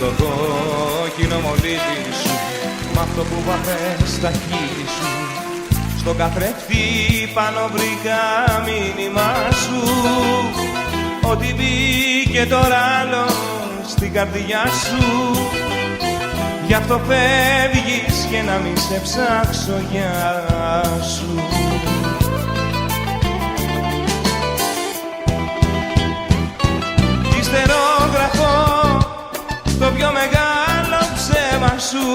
το κόκκινο μολύβι σου, μ' αυτό που βάθες στα χείλη σου, στον καθρέφτη πάνω βρήκα μήνυμά σου, ότι μπήκε τώρα άλλο στην καρδιά σου. Γι' αυτό φεύγεις και να μη σε ψάξω για σου. Ιστερόγραφω το πιο μεγάλο ψέμα σου,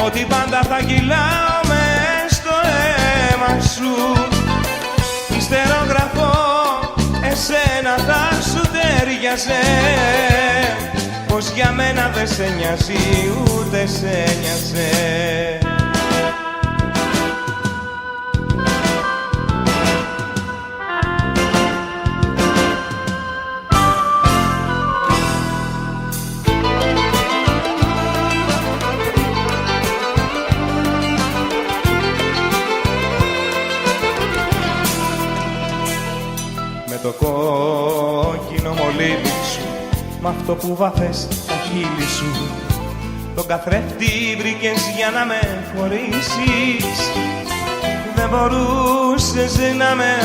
ότι πάντα θα κυλάω μες στο αίμα σου. Ιστερόγραφω εσένα θα σου τέριαζε, πως για μένα δεν σε νοιάζει ούτε σε νοιάζε. Με το κόκκινο μολύβι σου, μ' αυτό που βάθες τα χείλη σου, τον καθρέφτη βρήκες για να με χωρίσεις. Δεν μπορούσες να με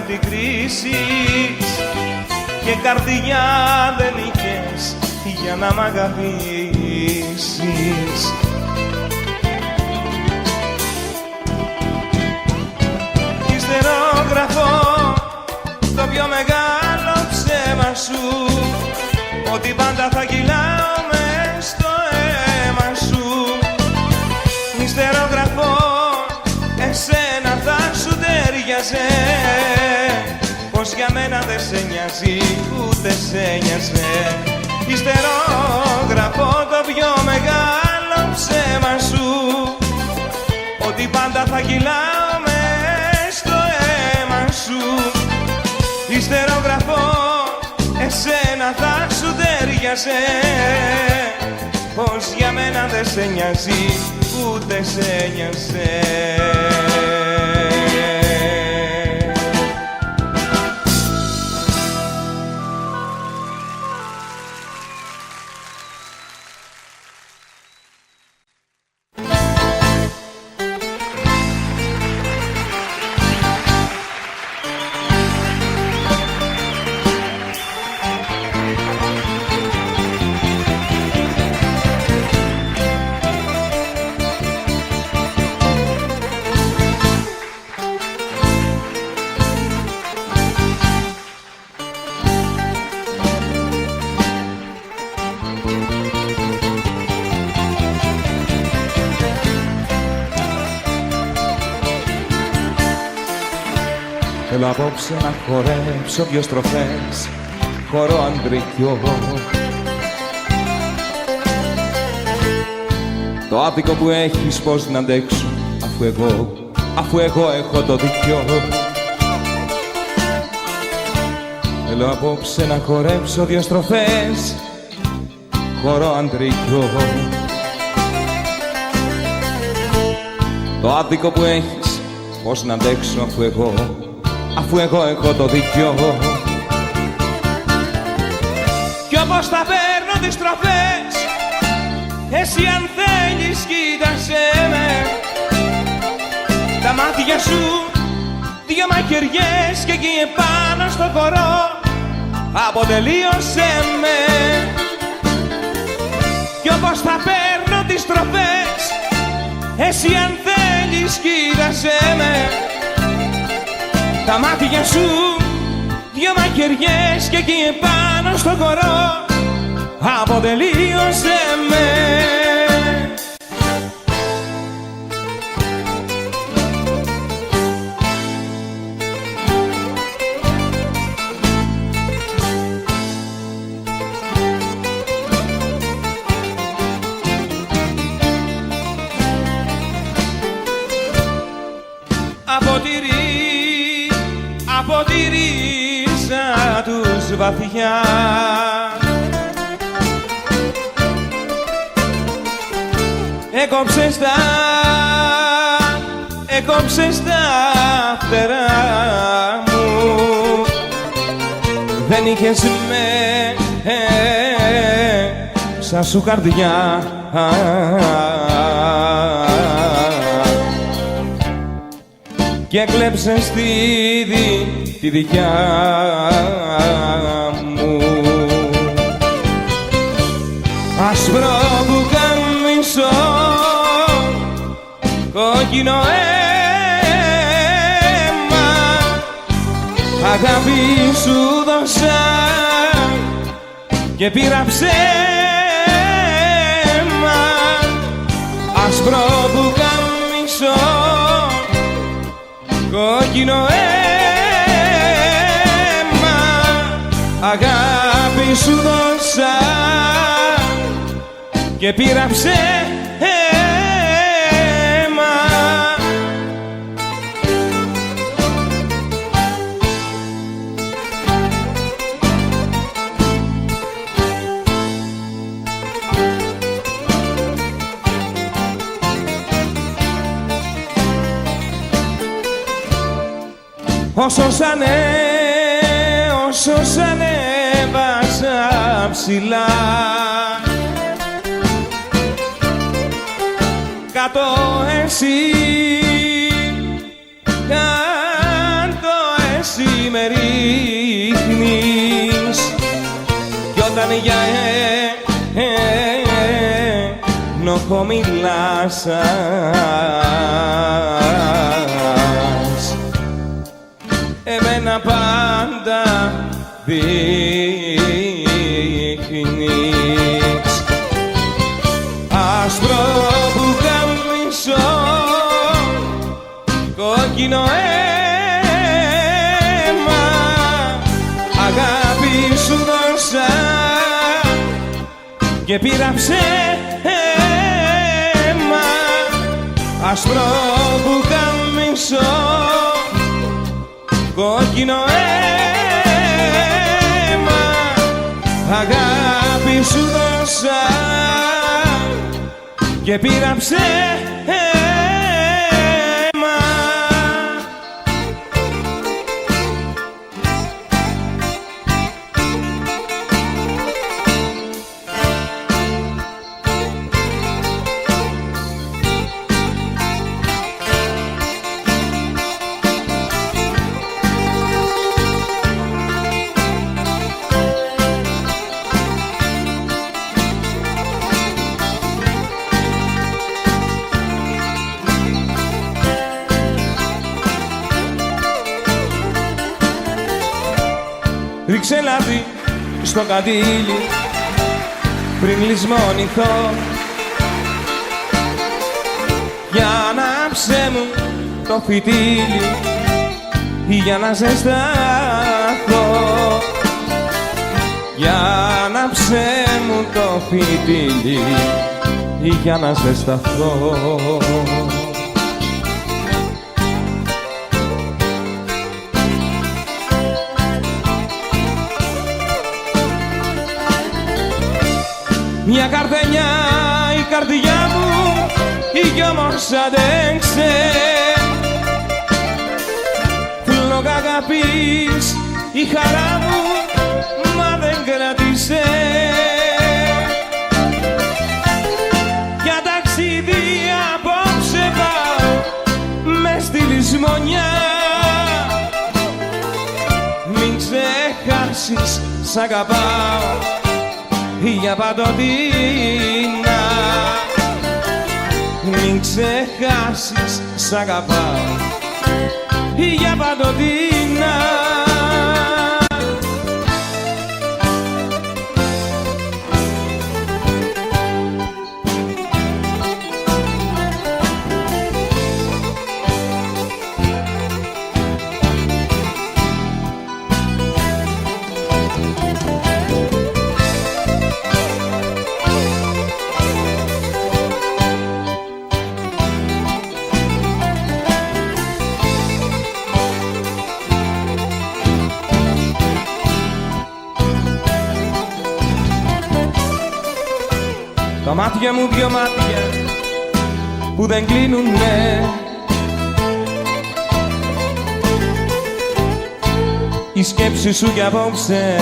αντικρίσεις και καρδιά δεν είχες για να μ' αγαπήσεις. Ιστερόγραφω το πιο μεγάλο ψέμα σου, ότι πάντα θα κυλάω μες στο αίμα πως για μένα δεν σε νοιάζει, ούτε σε νοιάζε. Ιστερόγραφω το πιο μεγάλο ψέμα σου, ότι πάντα θα κυλάω μες στο αίμα σου. Ιστερόγραφω, εσένα θα σου ταιριάζε, πως για μένα δεν σε νοιάζει, ούτε σε νοιάζε. Θέλω απόψε να χορέψω δυο στροφές, χορό αντρικιό. Το άδικο που έχεις πώς να αντέξω, αφού εγώ έχω το δίκιο. Θέλω απόψε να χορέψω δυο στροφές, χορό αντρικιό. Το άδικο που έχεις πώς να αντέξω, αφού εγώ έχω το δίκιο. Κι όπως θα παίρνω τις στροφές, εσύ αν θέλεις κοίτασέ με. Τα μάτια σου δυο μαχαιριές και εκεί επάνω στο χορό αποτελείωσέ με. Κι όπως θα παίρνω τις στροφές, εσύ αν θέλεις κοίτασέ με. Τα μάτια σου δυο μαχαιριές και εκεί επάνω στο χορό αποτελείωσέ με. Αποτηρίζα τους βαθιά, έκοψες τα φτερά μου. Δεν είχες μέσα σου καρδιά, και έκλεψες τη δικιά μου. Άσπρο πουκάμισο, κόκκινο αίμα, αγάπη σου δώσα και πήρα ψέμα. Άσπρο πουκάμισο, κόκκινο αίμα, αγάπη σου δώσα και πήρα ψέμα. Όσο σ' ανέβασα ψηλά, κάτω εσύ με ρίχνεις. Κι όταν για ενοχό μιλάς, εμένα πάντα δείχνεις. Άσπρο πουκάμισο, κόκκινο αίμα, πήρα ψέμα, άσπρο που καμισό, κόκκινο αίμα, αγάπη σου δώσα και πήρα ψέμα. Ρίξε λάδι στο καντήλι πριν λησμονηθώ, για να ανάψε μου το φυτίλι ή για να ζεσταθώ, για να ανάψε μου το φυτίλι ή για να ζεσταθώ. Μια καρδενιά η καρδιά μου κι όμως αντέξε, φλόγα αγάπης η χαρά μου μα δεν κράτησε, για ταξίδι απόψε πάω μες στη λησμονιά, μην ξεχάσεις σ' αγαπάω για παντοτινά, μην ξεχάσεις σ' αγαπάω για παντοτινά. Τα μάτια μου δυο μάτια που δεν κλείνουνε, η σκέψη σου κι απόψε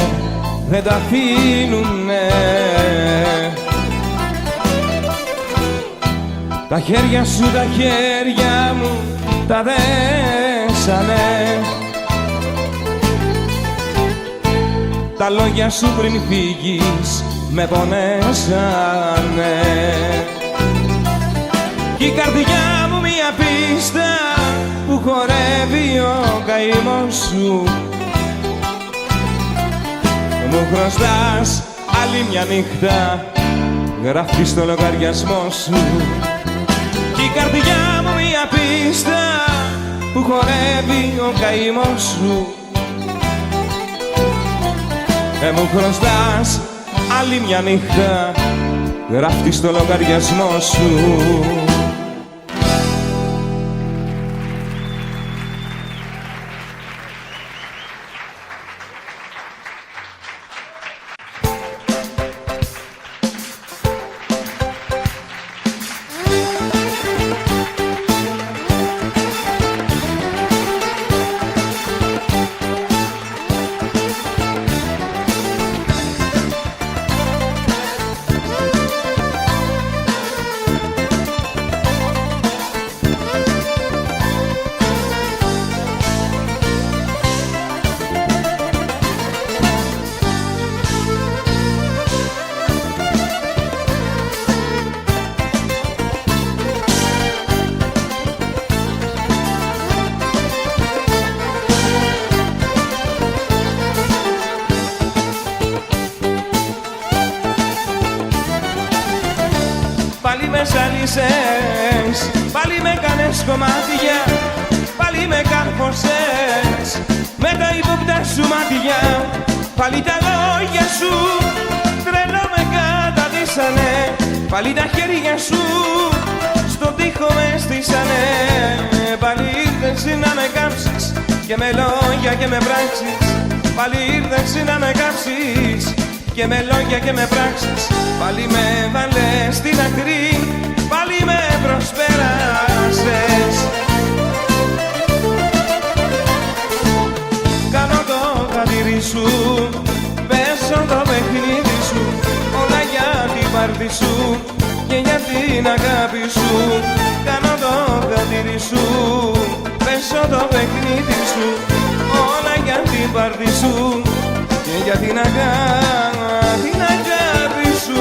δεν τα αφήνουνε, τα χέρια σου τα χέρια μου τα δέσανε, τα λόγια σου πριν φύγεις με πονέσανε, κι η καρδιά μου μια πίστα που χορεύει ο καημός σου, μου χρωστάς άλλη μια νύχτα γράφει στο λογαριασμό σου, κι η καρδιά μου μια πίστα που χορεύει ο καημός σου, μου χρωστάς άλλη μια νύχτα γράφει στο λογαριασμό σου. Πάλι με ζάλισες, πάλι με κάνες κομμάτια, πάλι με καρφώσες με τα ύποπτα σου μάτια. Πάλι τα λόγια σου τρελό με καταδύσεις. στήσανε, πάλι τα χέρια σου στον τοίχο με στήσανε. Πάλι ήρθες να με κάψεις και με λόγια και με πράξεις. Πάλι ήρθες να με κάψεις και με λόγια και με πράξεις. Πάλι με βάλες στην άκρη, πάλι με προσπέρασες. Κάνω το χατήρι σου, πέσω το παιχνίδι σου, όλα για την πάρτι σου και για την αγάπη σου. Κάνω το χατήρι σου, πέσω το παιχνίδι σου, όλα για την πάρτι σου και για την αγάπη σου.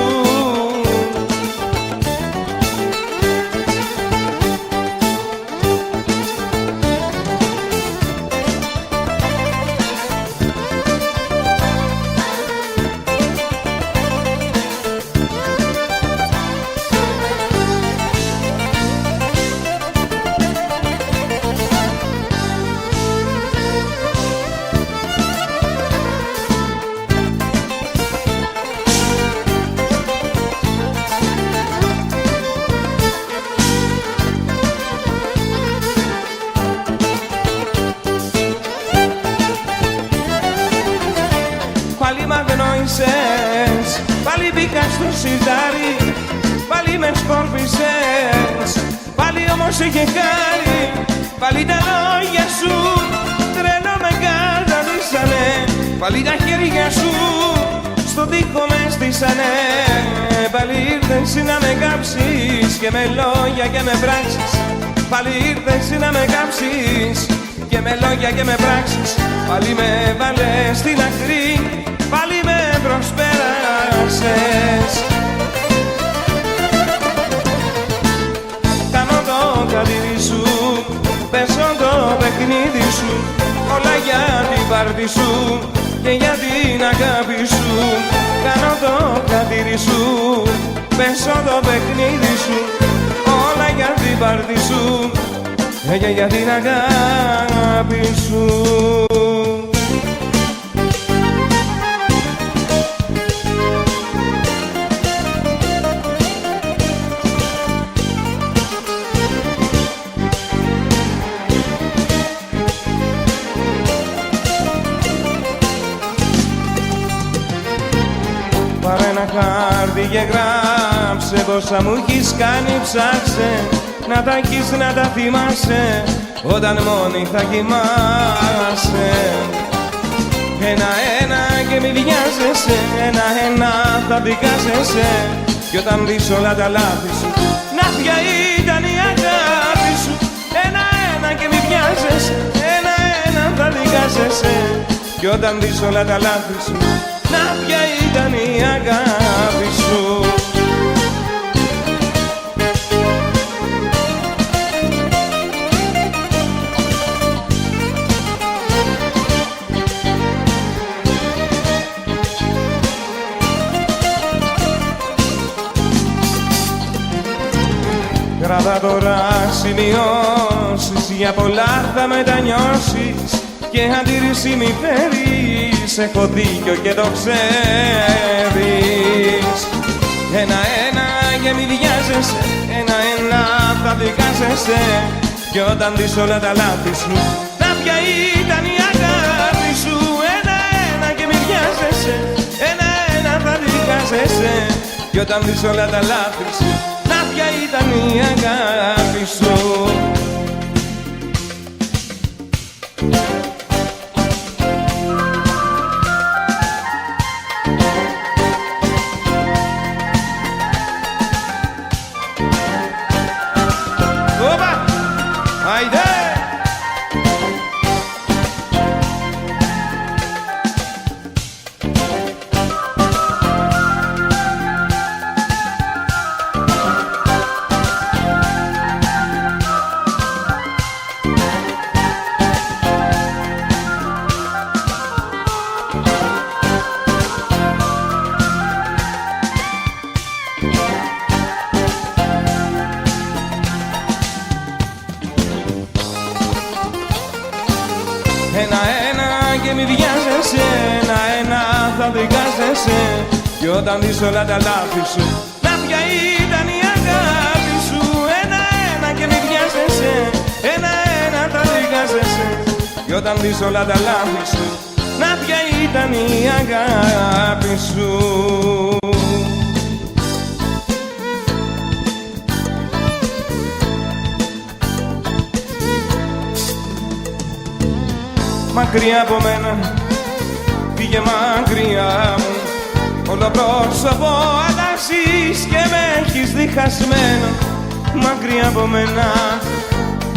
Πάλι μ' αγνόησες, πάλι μπήκα στο σιτάρι, πάλι με σκόρπισες, πάλι όμως είχε χάρη. Πάλι τα λόγια σου τρελό με καταδύσανε, πάλι τα χέρια σου στον τοίχο με στήσανε. Πάλι ήρθες να με κάψεις και με λόγια και με πράξεις. Πάλι ήρθες να με κάψεις και με λόγια και με πράξεις. Πάλι με βάλες στην άκρη, πάλι με προσπέρασες. Κάνω το χατήρι σου, πέσω το παιχνίδι σου, όλα για την πάρτι σου και για την αγάπη σου. Κάνω το χατήρι σου, πέσω το παιχνίδι σου, όλα για την πάρτι σου και για την αγάπη σου. Πάρε ένα χάρτη και γράψε πόσα μου έχεις κάνει, ψάξε να τα έχεις, να τα θυμάσαι όταν μόνη θα κοιμάσαι. Ένα-ένα και μη βιάζεσαι, ένα-ένα θα δικάζεσαι κι όταν δεις όλα τα λάθη σου να ποια ήταν η αγάπη σου. Ένα-ένα και μη βιάζεσαι, ένα-ένα θα δικάζεσαι κι όταν δεις όλα τα λάθη σου να ποια ήταν η αγάπη σου. Κράτα τώρα σημειώσεις, για πολλά θα μετανιώσεις και αντίρρηση μη φέρεις, έχω δίκιο και το ξέρεις. Ένα-ένα και μη βιάζεσαι, ένα-ένα θα δικάζεσαι κι όταν δεις όλα τα λάθη σου να ποια ήταν η αγάπη σου. Ένα-ένα και μη βιάζεσαι, ένα-ένα θα δικάζεσαι κι όταν δεις όλα τα λάθη σου να ποια ήταν η αγάπη σου. Ένα-ένα και μη βιάζεσαι, ένα-ένα θα δικάζεσαι κι όταν δεις όλα τα λάθη σου όταν δεις όλα τα λάθη σου, να ποια ήταν η αγάπη σου. Μακριά από μένα, πήγε μακριά μου, όλο πρόσωπο αλλάζεις και με έχεις διχασμένο. Μακριά από μένα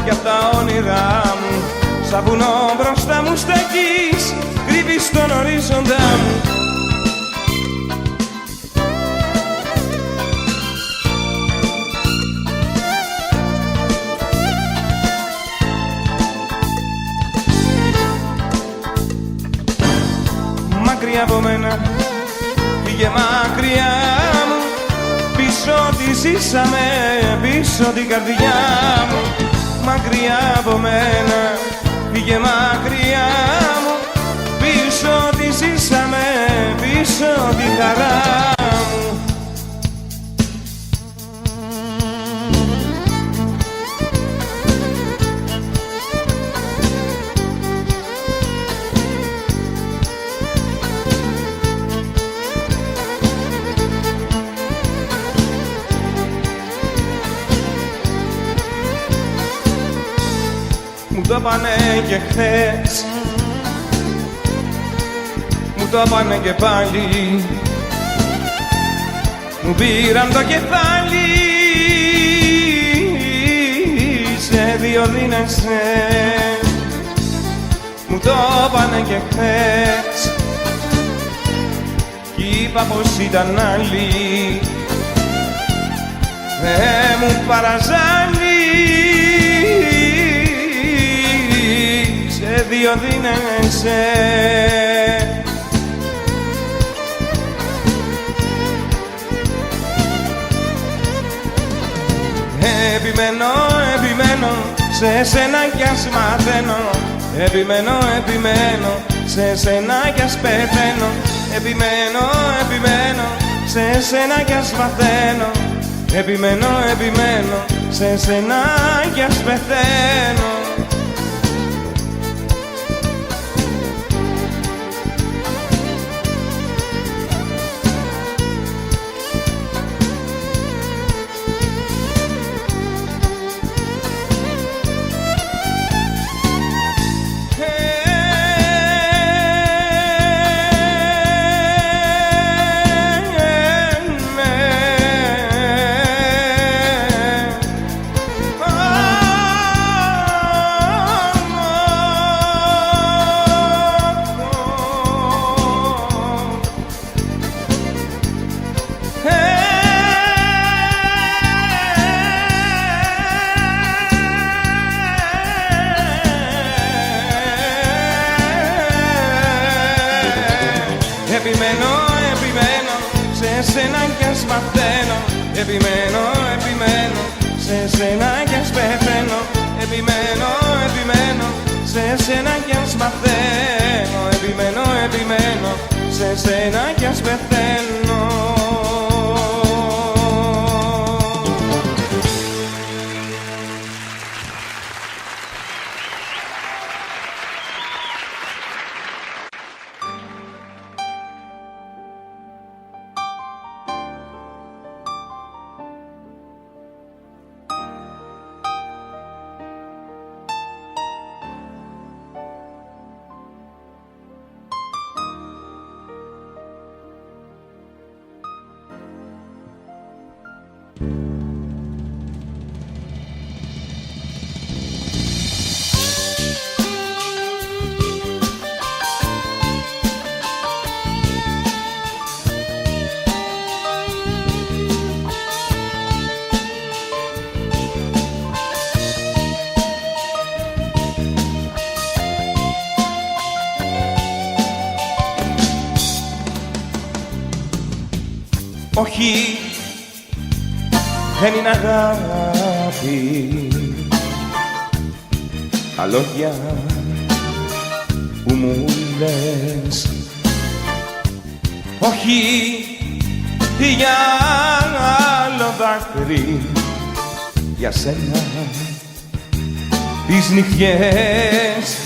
κι απ' τα όνειρά μου, σαν βουνό μπροστά μου στέκεις, κρύβεις τον ορίζοντά μου. Μακριά από μένα, πήγε μακριά μου, πίσω τη ζήσαμε, πίσω την καρδιά μου. Μακριά από μένα, πήγε μακριά μου, πίσω τη ζήσαμε, πίσω τη χαρά μου. Μου το πάνε και χθες, μου το πάνε και πάλι, μου πήραν το κεφάλι, σε δύο δίνεσαι. Μου το πάνε και χθες κι είπα πως ήταν άλλη, μου παραζάλει, σε δύο δίνεσαι. Επιμένω, επιμένω, σε σένα κι ας μαθαίνω. Επιμένω, επιμένω, σε σένα κι ας πεθαίνω. Επιμένω, επιμένω, σε σένα κι ας μαθαίνω. Επιμένω, επιμένω, σε σένα κι ας πεθαίνω. Επιμένω, επιμένω, σε σένα κι ας μαθαίνω. Επιμένω, επιμένω, σε σένα κι ας πεθαίνω. Επιμένω, επιμένω, σε σένα κι ας μαθαίνω. Επιμένω, επιμένω, σε σένα κι ας πεθαίνω. Όχι, δεν είναι αγάπη τα λόγια που μου λες. Όχι, για άλλο δάκρυ για σένα τις νυχτιές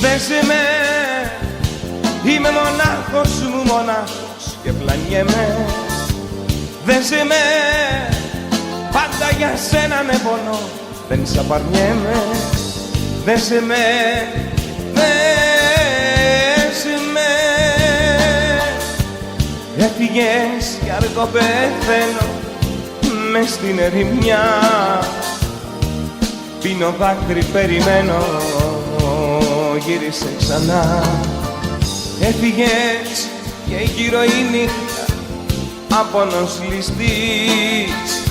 Δες με, είμαι μονάχος μου μονάχος και πλανιέμαι. Δες με, πάντα για σένα με πονώ, δεν σ' απαρνιέμαι. Δες με, δες με. Έφυγες κι αργό πεθαίνω μες στην ερημιά. Πίνω δάκρυ, περιμένω, γύρισε ξανά. Έφυγες και γύρω η νύχτα άπονος ληστής.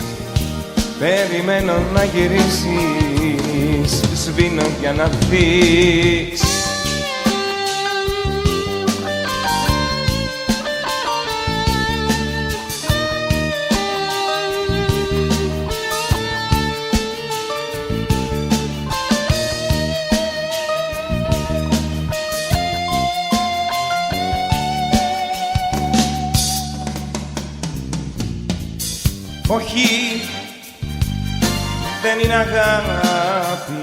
Περιμένω να γυρίσεις, σβήνω για να έρθεις. Όχι, δεν είναι αγάπη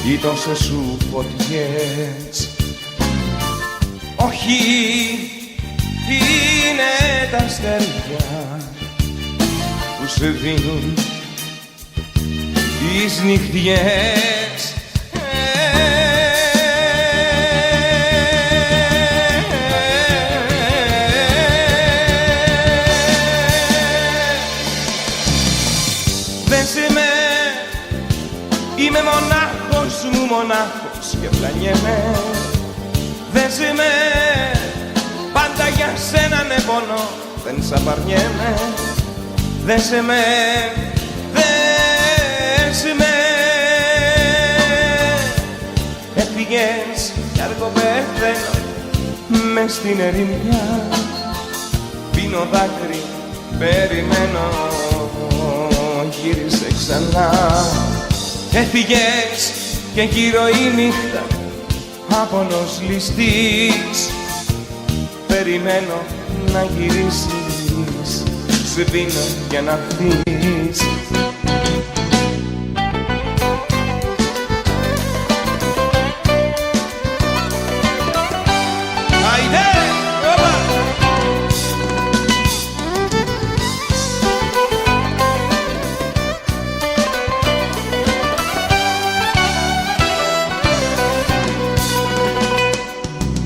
οι τόσες σου φωτιές. Όχι, είναι τα αστέρια που σε δίνουν τις νυχτιές. Είμαι μονάχος μου μονάχος και πλανιέμαι. Δες με, πάντα για σένα με πονώ, δεν σ' απαρνιέμαι. Δες με, δες με. Έφυγες κι αργό πεθαίνω μες στην ερημιά. Πίνω δάκρυ, περιμένω, γύρισε ξανά. Έφυγες και γύρω η νύχτα άπονος ληστής. Περιμένω να γυρίσεις, σβήνω για να έρθεις.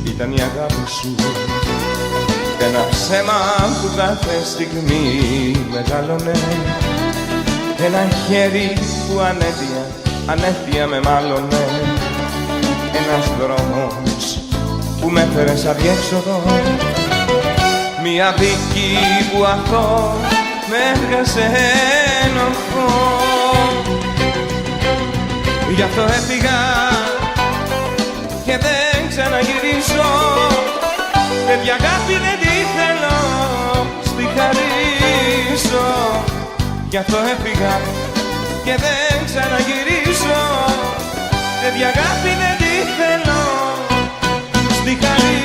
Ήταν η αγάπη σου ένα ψέμα που κάθε στιγμή μεγάλωνε. Ένα χέρι που ανέφια με μάλωνε. Ένας δρόμος που με έφερε σαν διέξοδο. Μια δίκη που αθώο με έβγασε ενοχό. Γι' αυτό έφυγα και δεν ξαναγυρίσω. Τέτοια αγάπη δεν τη θέλω, στη χαρίσω. Γι' αυτό έφυγα και δεν ξαναγυρίσω. Τέτοια αγάπη δεν τη θέλω, στη χαρίσω.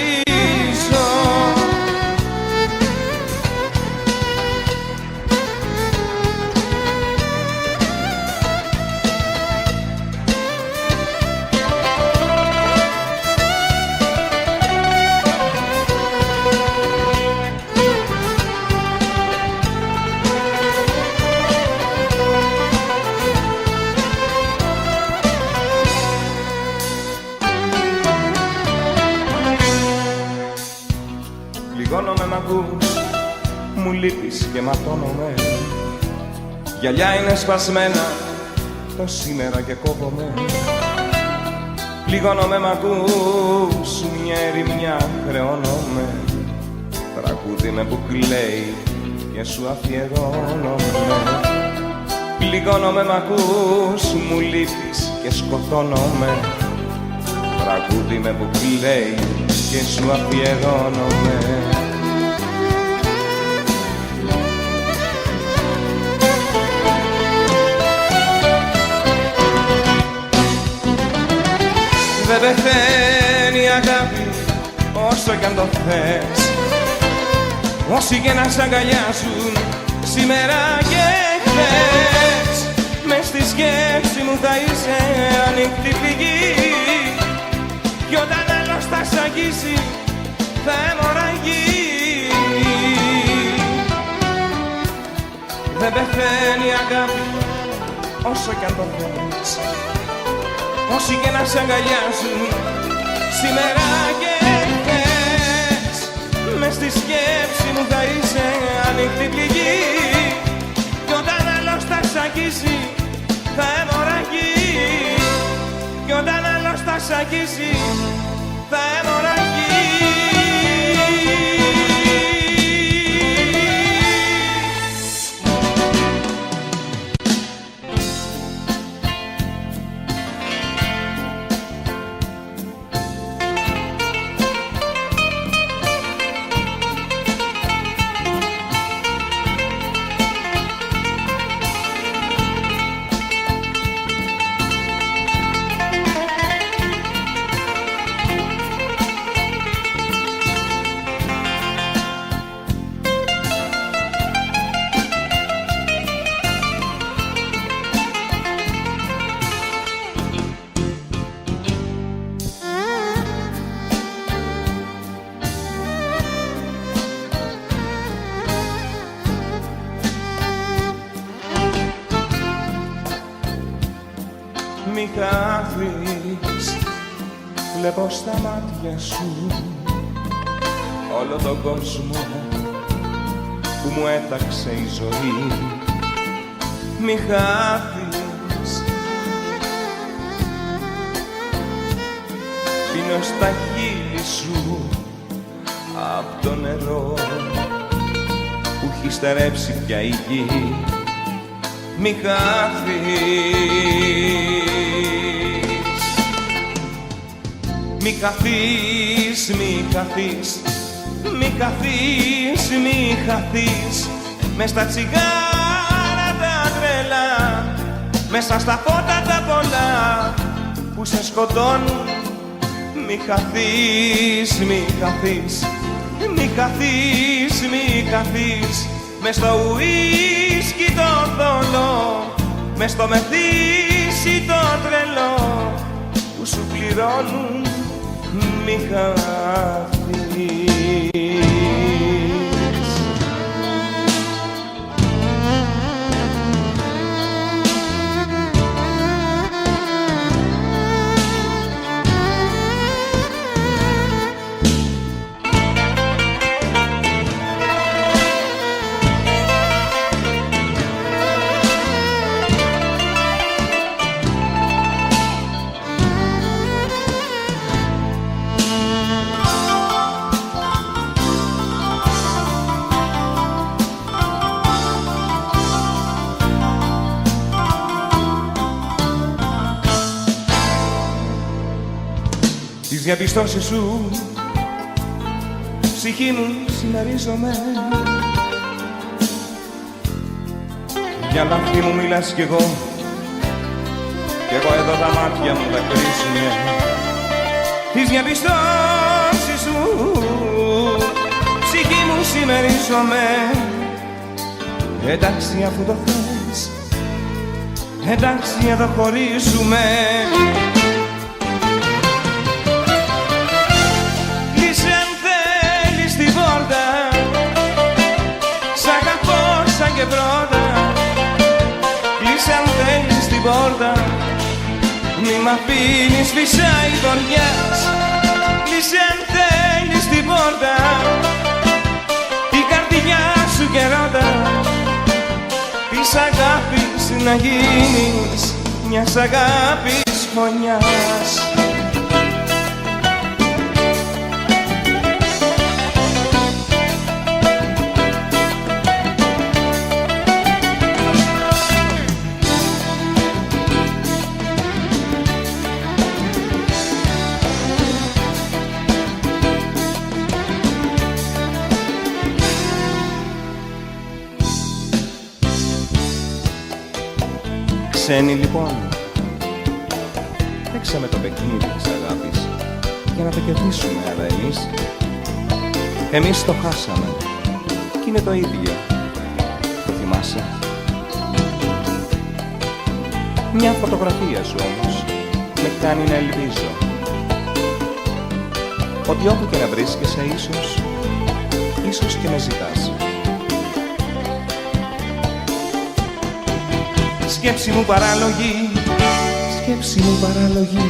Πληγώνομαι μ' ακούς, μου λείπεις και ματώνομαι. Γυαλιά είναι σπασμένα το σήμερα και κόβομαι. Πληγώνομαι μ' ακούς, μια ερημιά χρεώνομαι. Τραγούδι με που κλαίει και σου αφιερώνομαι. Πληγώνομαι μ' ακούς, μου λείπεις και σκοτώνομαι. Τραγούδι με που κλαίει και σου αφιερώνομαι. Δεν πεθαίνω αγάπη όσο κι αν το θες. Όσοι και να σ' αγκαλιάζουν σήμερα και χθες, μες στη σκέψη μου θα είσαι ανοιχτή πληγή. Κι όταν άλλος θα σ' αγγίσει θα αιμορραγεί. Δεν πεθαίνει η αγάπη όσο κι αν το θες. Όσοι και να σ' αγκαλιάζουν σήμερα και χθες, μες στη σκέψη μου θα είσαι ανοιχτή πληγή. Κι όταν άλλος θα σ' αγγίσει θα αιμορραγεί. Κι όταν άλλος θα σ' αγγίσει θα αιμορραγεί. Μη χάθεις, βλέπω στα μάτια σου όλο τον κόσμο που μου έταξε η ζωή. Μη χάθεις, πίνω στα χείλη σου απ' το νερό που έχει στερέψει πια η γη. Μη χαθείς, μη χαθείς, μη χαθείς, μη χαθείς, μη χαθείς μες στα τσιγάρα τα τρελά, μέσα στα φώτα τα πολλά που σε σκοτώνουν. Μη χαθείς, μη χαθείς, μη χαθείς, μη χαθείς μες στο ουίσκι το θολό, μες στο μεθύσι το τρελό που σου πληρώνουν. Μη χαθείς. Τις διαπιστώσεις σου, ψυχή μου, συμμερίζομαι. Για λάθη μου μιλάς κι εγώ, κι εγώ εδώ τα μάτια μου τα κρίζουνε. Τις διαπιστώσεις σου, ψυχή μου, συμμερίζομαι. Εντάξει αφού το θες, εντάξει εδώ χωρίζουμε. Και πρώτα, κλείσε αν θέλεις την πόρτα. Μη μ' αφήνεις φυσάει βοριάς. Κλείσε αν θέλεις την πόρτα, η καρδιά σου και ρώτα. Της αγάπης να γίνεις, μιας αγάπης φωνιάς. Ξένοι λοιπόν, παίξαμε το παιχνίδι της αγάπης για να το κερδίσουμε, αλλά εμείς το χάσαμε. Κι είναι το ίδιο. Το θυμάσαι? Μια φωτογραφία σου όμως με κάνει να ελπίζω ότι όπου και να βρίσκεσαι ίσως και με ζητάς. Σκέψη μου παράλογη, σκέψη μου παράλογη,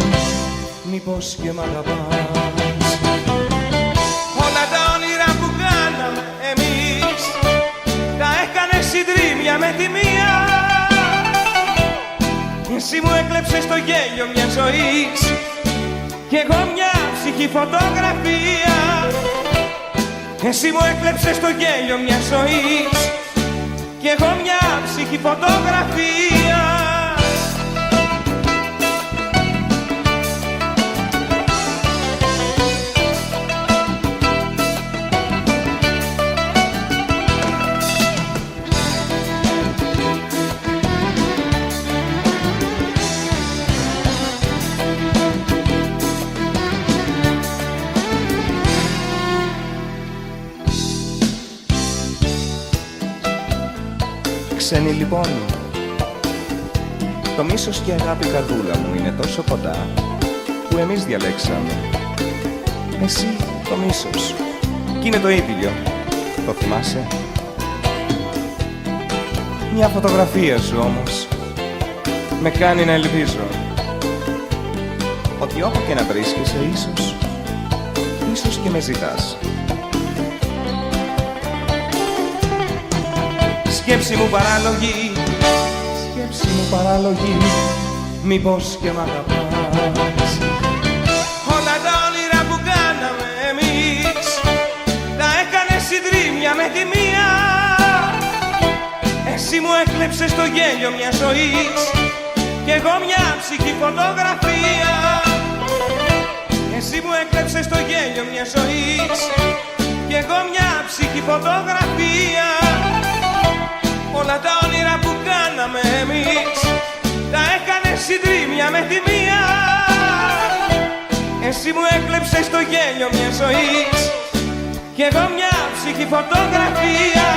μήπως και μ' αγαπάς. Όλα τα όνειρα που κάναμε εμείς τα έκανε συντρίμμια με τη μία. Εσύ μου έκλεψες το γέλιο μια ζωής κι εγώ μια ψυχή φωτογραφία. Εσύ μου έκλεψες το γέλιο μια ζωής κι εγώ μια ψυχή φωτογραφία. Ξένη λοιπόν, το μίσος και η αγάπη καρδούλα μου είναι τόσο κοντά που εμείς διαλέξαμε. Εσύ το μίσος κι είναι το ίδιο. Το θυμάσαι? Μια φωτογραφία σου όμως με κάνει να ελπίζω ότι όπου και να βρίσκεσαι ίσως και με ζητάς. Σκέψη μου παράλογη, σκέψη μου παράλογη, μήπως και μ' αγαπάς. όλα τα όνειρα που κάναμε εμείς τα έκανε συντρίμμια με τη μία. Εσύ μου έκλεψες το γέλιο μια ζωής κι εγώ μια ψυχή φωτογραφία. Εσύ μου έκλεψες το γέλιο μια ζωής κι εγώ μια ψυχή φωτογραφία. Όλα τα όνειρα που κάναμε εμείς τα έκανε συντρίμμια με τη μία. Εσύ μου έκλεψες το γέλιο μια ζωής κι εγώ μια ψυχή φωτογραφία.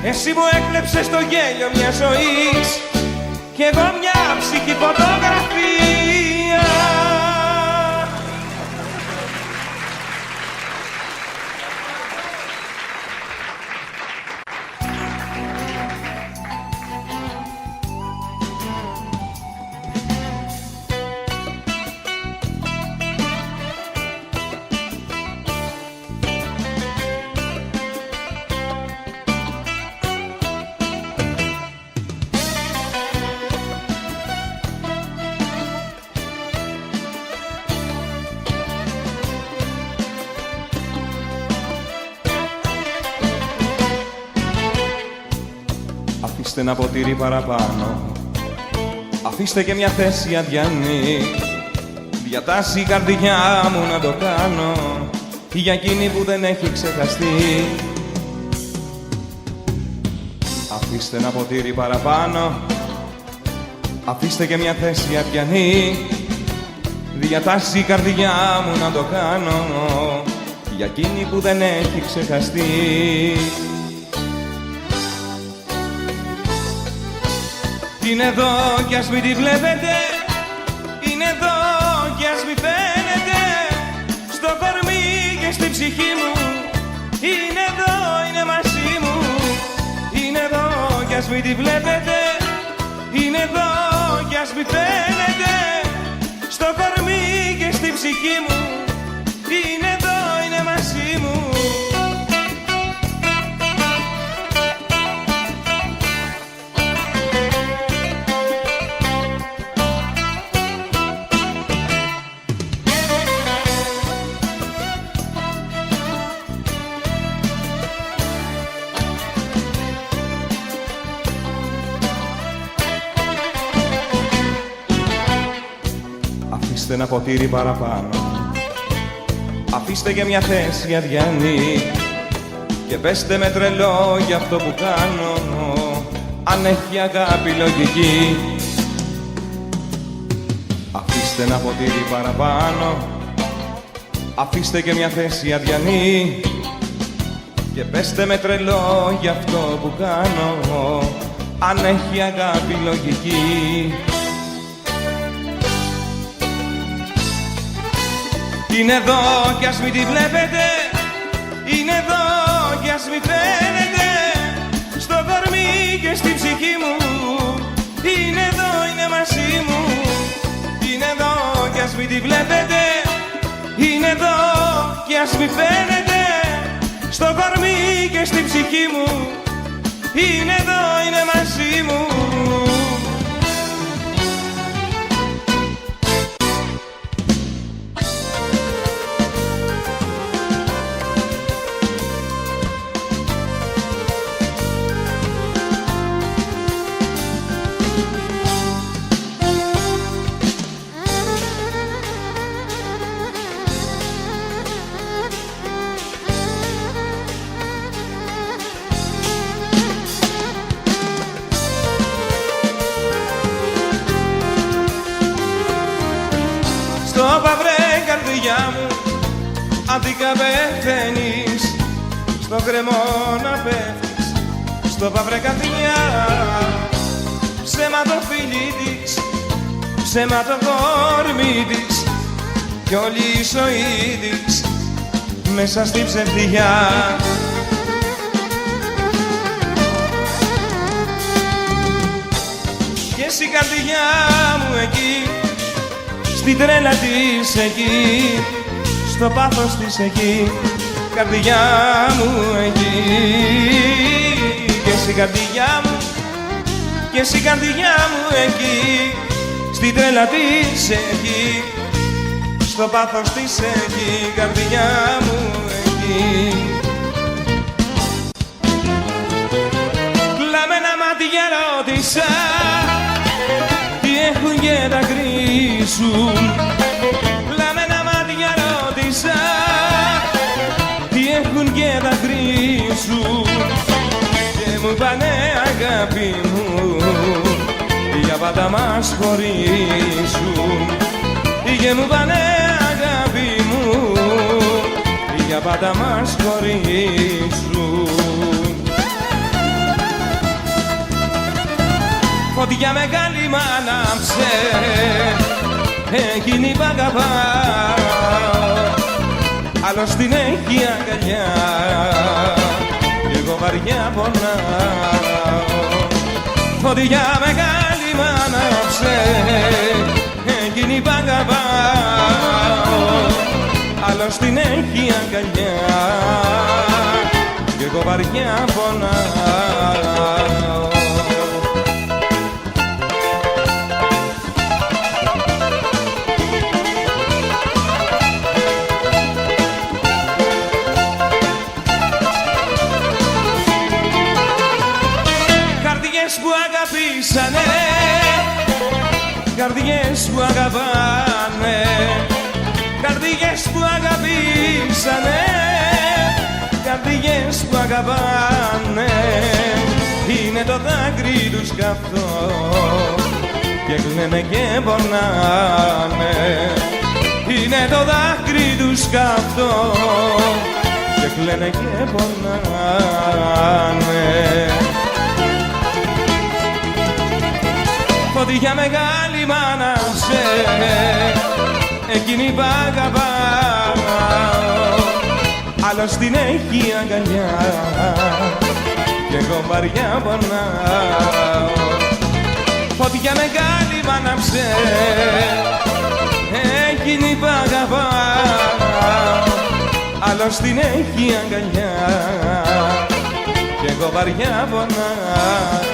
Εσύ μου έκλεψες το γέλιο μια ζωής κι εγώ μια ψυχή φωτογραφία. Αφήστε ένα ποτήρι παραπάνω, αφήστε και μια θέση αδιανή. Διατάσσει η καρδιά μου να το κάνω για εκείνη που δεν έχει ξεχαστεί. Αφήστε ένα ποτήρι παραπάνω, αφήστε και μια θέση αδιανή. Διατάσσει η καρδιά μου να το κάνω για εκείνη που δεν έχει ξεχαστεί. Είναι εδώ κι ας μην τη βλέπετε, είναι εδώ κι ας μην φαίνεται, στο κορμί και στη ψυχή μου. Είναι εδώ, είναι μαζί μου, είναι εδώ κι ας μην τη βλέπετε, είναι εδώ κι ας μην φαίνεται, στο κορμί και στη ψυχή μου. Είναι εδώ, είναι μαζί μου. Αφήστε ένα ποτήρι παραπάνω, αφήστε και μια θέση αδιανή και πέστε με τρελό για αυτό που κάνω, αν έχει αγάπη λογική. Αφήστε ένα ποτήρι παραπάνω, αφήστε και μια θέση αδιανή και πέστε με τρελό για αυτό που κάνω, αν έχει αγάπη λογική. Είναι εδώ κι ας μην τη βλέπετε, είναι εδώ κι ας μην φαίνεται, στο κορμί και στην ψυχή μου, είναι εδώ, είναι μαζί μου. Είναι εδώ κι ας μην τη βλέπετε, είναι εδώ κι ας μην φαίνεται, στο κορμί και στην ψυχή μου, είναι εδώ, είναι μαζί μου. Στόπα βρε καρδιά μου, αντίκα πεθαίνεις, στο κρεμό να πέφτεις. Στόπα βρε καρδιά, ψέμα το φίλι της, ψέμα το κορμί της, κι όλη η ζωή της μέσα στην ψευτιά. Και εσύ καρδιά μου εκεί, στην τρέλα της εκεί, στο πάθος της εκεί, καρδιά μου εκεί. Και εσύ καρδιά μου, και εσύ καρδιά μου εκεί, στην τρέλα της εκεί, στο πάθος της εκεί, καρδιά μου εκεί. Κλαμμένα μάτια ρώτησα, τι έχουν και τα κρίσουν. Κλαμμένα μάτια ρώτησα, τι έχουν και τα κρίσουν. Και μου πάνε αγάπη μου, για πάντα μας χωρίσουν. Και μου πάνε αγάπη μου, για πάντα μας χωρίσουν. Φωτιά μεγάλη μ' άναψε, εκείνη που αγαπάω, άλλος την έχει αγκαλιά, κι εγώ βαριά πονάω. Φωτιά μεγάλη μ' άναψε, εκείνη που αγαπάω, άλλος την έχει αγκαλιά, κι εγώ βαριά πονάω. Που αγαπήσανε, καρδιές που αγαπάνε, καρδιές που αγαπήσανε, καρδιές που αγαπάνε, είναι το δάκρυ τους καυτό και κλαίνε και πονάνε. Είναι το δάκρυ τους καυτό και κλαίνε και πονάνε. Φωτιά μεγάλη μ' άναψε, εκείνη που αγαπάω, άλλος την έχει αγκαλιά, κι εγώ βαριά πονάω. Φωτιά μεγάλη μ' άναψε, εκείνη που αγαπάω, άλλος την έχει αγκαλιά, κι εγώ βαριά πονάω.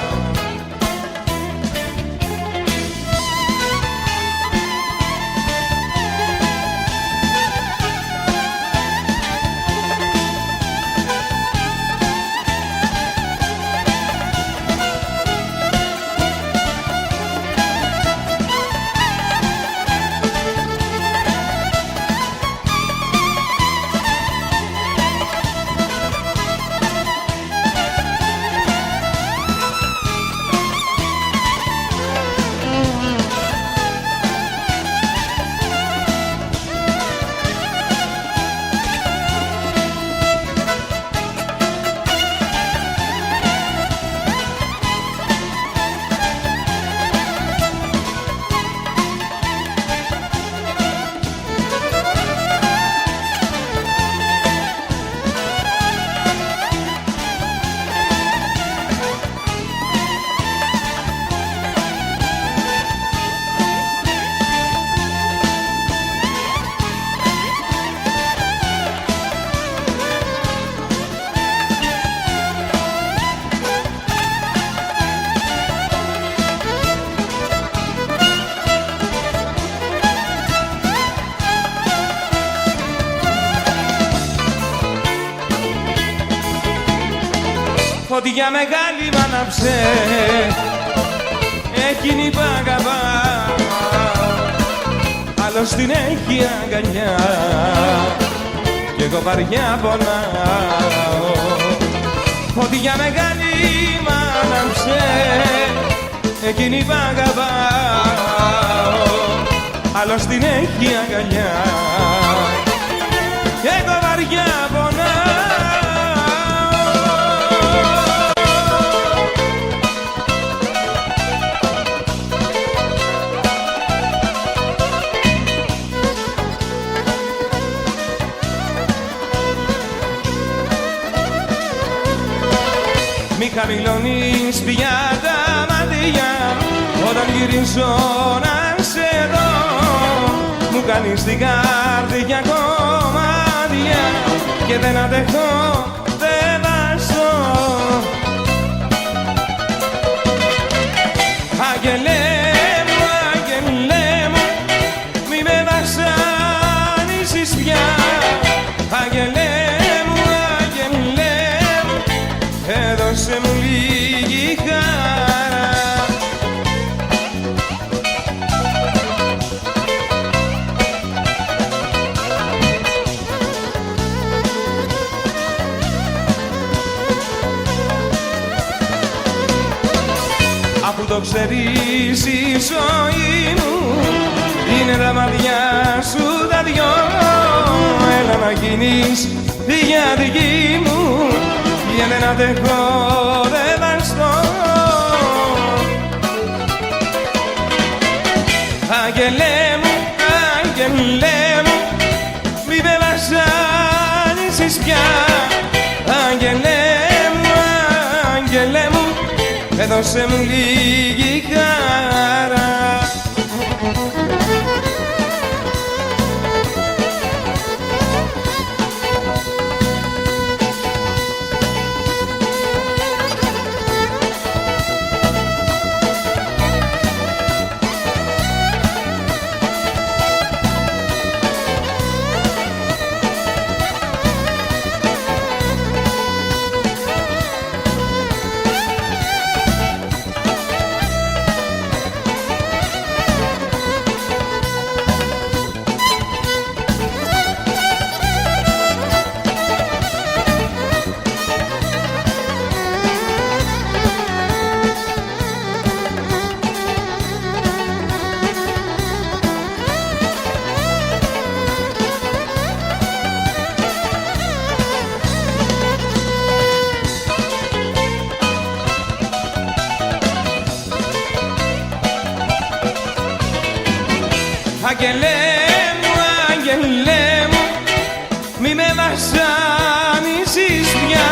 φωτιά μεγάλη μ' άναψε, εκείνη που αγαπάω, άλλος την έχει αγκαλιά κι εγώ βαριά πονάω. Φωτιά μεγάλη μ' άναψε, εκείνη που αγαπάω, άλλος την έχει αγκαλιά κι εγώ βαριά πονάω. Μη χαμηλώνεις πια τα μάτια όταν γυρίζω να σε δω, μου κάνεις την καρδιά κομμάτια και δεν αντέχω, δεν βάζω. Άγγελε μου, άγγελε μου, μη με βασανίσεις πια. Άγγελε μου, άγγελε μου, έδωσε μου λίγη χαρά. Αφού το ξέρεις η ζωή μου είναι τα μάτια σου τα δυο, έλα να γίνεις για δική μου, για δεν αντέχω, δεν βαστώ. Άγγελε μου, άγγελε μου, μη με βασανίσεις πια. Άγγελε μου, άγγελε μου, έδωσε μου λίγη χαρά. Άγγελε μου, άγγελε μου, μη με βασανίσεις πια.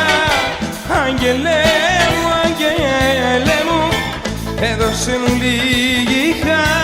Άγγελε μου, άγγελε μου, έδωσε μου λίγη χαρά.